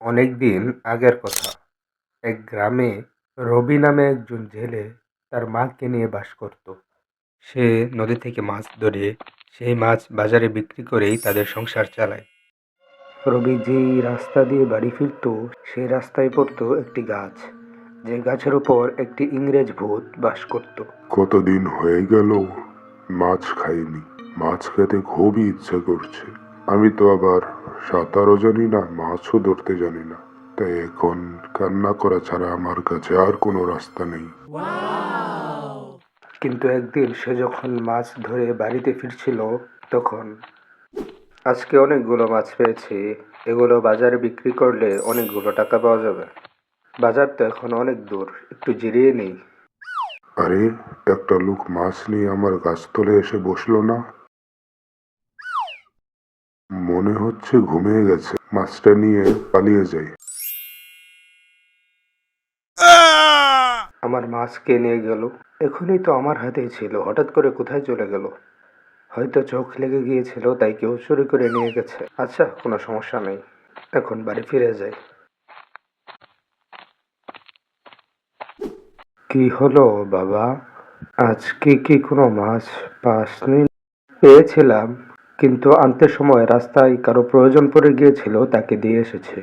অনেকদিন আগের কথা। এক গ্রামে রবি নামে একজন জেলে তার মাকে নিয়ে বাস করত। সে নদী থেকে মাছ ধরে সেই মাছ বাজারে বিক্রি করেই তাদের সংসার চালায়। রবি যেই রাস্তা দিয়ে বাড়ি ফিরত, সেই রাস্তায় পড়তো একটি গাছ, যে গাছের উপর একটি ইংরেজ ভূত বাস করত। কতদিন হয়ে গেল মাছ খাইনি। মাছ খেতে খুবই ইচ্ছে করছে। আমি তো আবার সাঁতারও জানি না, মাছও ধরতে জানি না। তাই এখন কান্না করা ছাড়া আমার কাছে আর কোনো রাস্তা নেই। কিন্তু একদিন সে যখন মাছ ধরে বাড়িতে ফিরছিল, তখন আজকে অনেকগুলো মাছ পেয়েছি, এগুলো বাজারে বিক্রি করলে অনেকগুলো টাকা পাওয়া যাবে। বাজার তো এখন অনেক দূর, একটু জিরিয়ে নেই। আরে, একটা লোক মাছ নিয়ে আমার গাছতলে এসে বসলো না? মনে হচ্ছে ঘুমিয়ে গেছে। মাছটা নিয়ে পালিয়ে যাই। আমার মাছ কে নিয়ে গেল? এখনই তো আমার হাতেই ছিল, হঠাৎ করে কোথায় চলে গেল? হয়তো চোখ লেগে গিয়েছিল, তাই কেউ চুরি করে নিয়ে গেছে। আচ্ছা, কোনো সমস্যা নেই, এখন বাড়ি ফিরে যাই। কি হলো বাবা, আজকে কি কোনো মাছ পাসনি? পেয়েছিলাম, কিন্তু আনতে সময় রাস্তায় কারো প্রয়োজন পড়ে গিয়েছিল, তাকে দিয়ে এসেছি।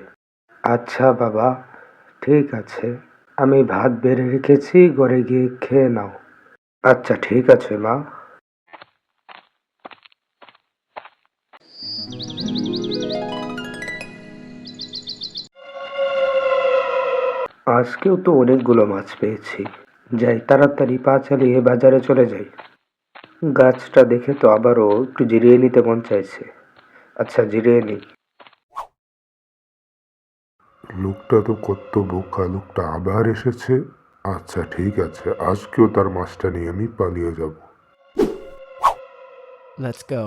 আচ্ছা বাবা, ঠিক আছে, আমি ভাত বেড়ে রেখেছি, ঘরে গিয়ে খেয়ে নাও। আচ্ছা ঠিক আছে মা। আজকেও তো অনেকগুলো মাছ পেয়েছি, যাই তাড়াতাড়ি পা চালিয়ে বাজারে চলে যাই। গাছটা দেখে তো আবারও একটু জিরিয়ে নিতে মন চাইছে। আচ্ছা, জিরিয়ে নিই। লোকটা তো কত বোকা, লোকটা আবার এসেছে। আচ্ছা ঠিক আছে, আজকেও তার মাছটা নিয়ে আমি পালিয়ে যাব। Let's go.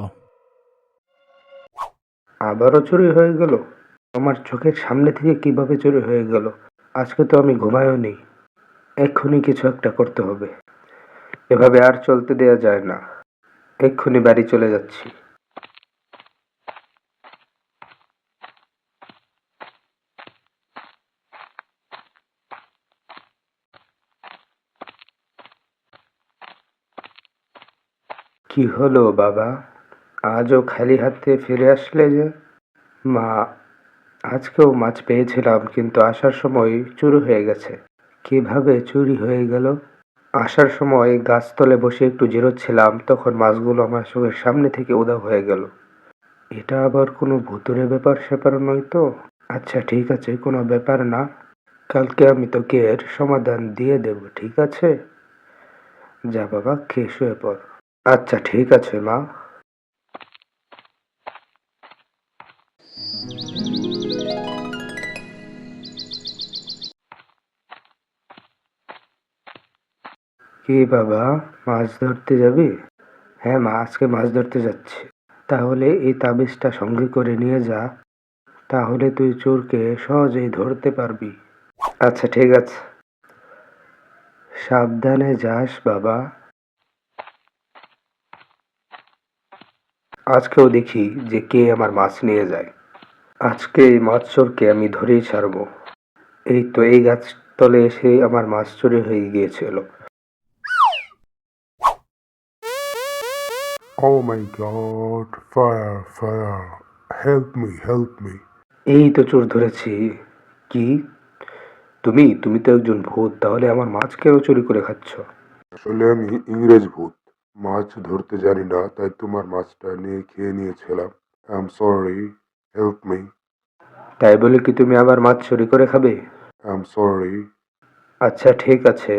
আবারও চুরি হয়ে গেল? আমার চোখের সামনে থেকে কিভাবে চুরি হয়ে গেল? আজকে তো আমি ঘুমায়ও নেই। এক্ষুনি কিছু একটা করতে হবে, এভাবে আর চলতে দেয়া যায় না। এক্ষুনি বাড়ি চলে যাচ্ছি। কি হলো বাবা, আজও খালি হাতে ফিরে আসলে যে? মা, আজকেও মাছ পেয়েছিলাম, কিন্তু আসার সময় চুরি হয়ে গেছে। কিভাবে চুরি হয়ে গেল? আসার সময় গাছতলে বসে একটু জিরোচ্ছিলাম, তখন মাছগুলো আমার চোখের সামনে থেকে উধাও হয়ে গেল। এটা আবার কোনো ভুতুড়ে ব্যাপার স্যাপার নয় তো? আচ্ছা ঠিক আছে, কোনো ব্যাপার না, কালকে আমি তোকে এর সমাধান দিয়ে দেব, ঠিক আছে? যা বাবা, খেয়ে শুয়ে পড়। আচ্ছা ঠিক আছে মা। কি বাবা, মাছ ধরতে যাবি? হ্যাঁ মা, আজকে মাছ ধরতে যাচ্ছি। তাহলে এই তাবিজটা সঙ্গে করে নিয়ে যা, তাহলে তুই চোরকে সহজেই ধরতে পারবি। আচ্ছা ঠিক আছে, সাবধানে যাস বাবা। আজকেও দেখি যে কে আমার মাছ নিয়ে যায়। আজকে এই মাছ চোরকে আমি ধরেই ছাড়বো। এই তো, এই গাছ তলে এসে আমার মাছ চুরি হয়ে গিয়েছিল। Oh my god, fire, fire. Help me, help me. এই তো চোর ধরেছি। কি, তুমি তুমি তো একজন ভূত, তাহলে আমার মাছ কেন চুরি করে খাচ্ছ? আসলে আমি ইংরেজ ভূত। মাছ ধরতে জানি না, তাই তোমার মাছটা নিয়ে খেয়ে নিয়েছিলাম। I am sorry, help me. তাই বলে কি তুমি আবার মাছ চুরি করে খাবে? I am sorry. আচ্ছা ঠিক আছে,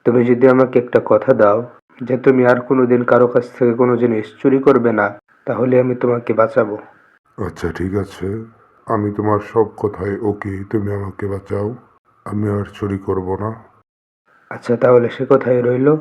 তুমি যদি আমাকে একটা কথা দাও যে তুমি আর কোনোদিন কারো কাছ থেকে কোনো জিনিস চুরি করবে না, তাহলে আমি তোমাকে বাঁচাবো। আচ্ছা ঠিক আছে, আমি তোমার সব কথায় ওকে, তুমি আমাকে বাঁচাও। আমি আর চুরি করব না। আচ্ছা তাহলে সে কথাই রইলো।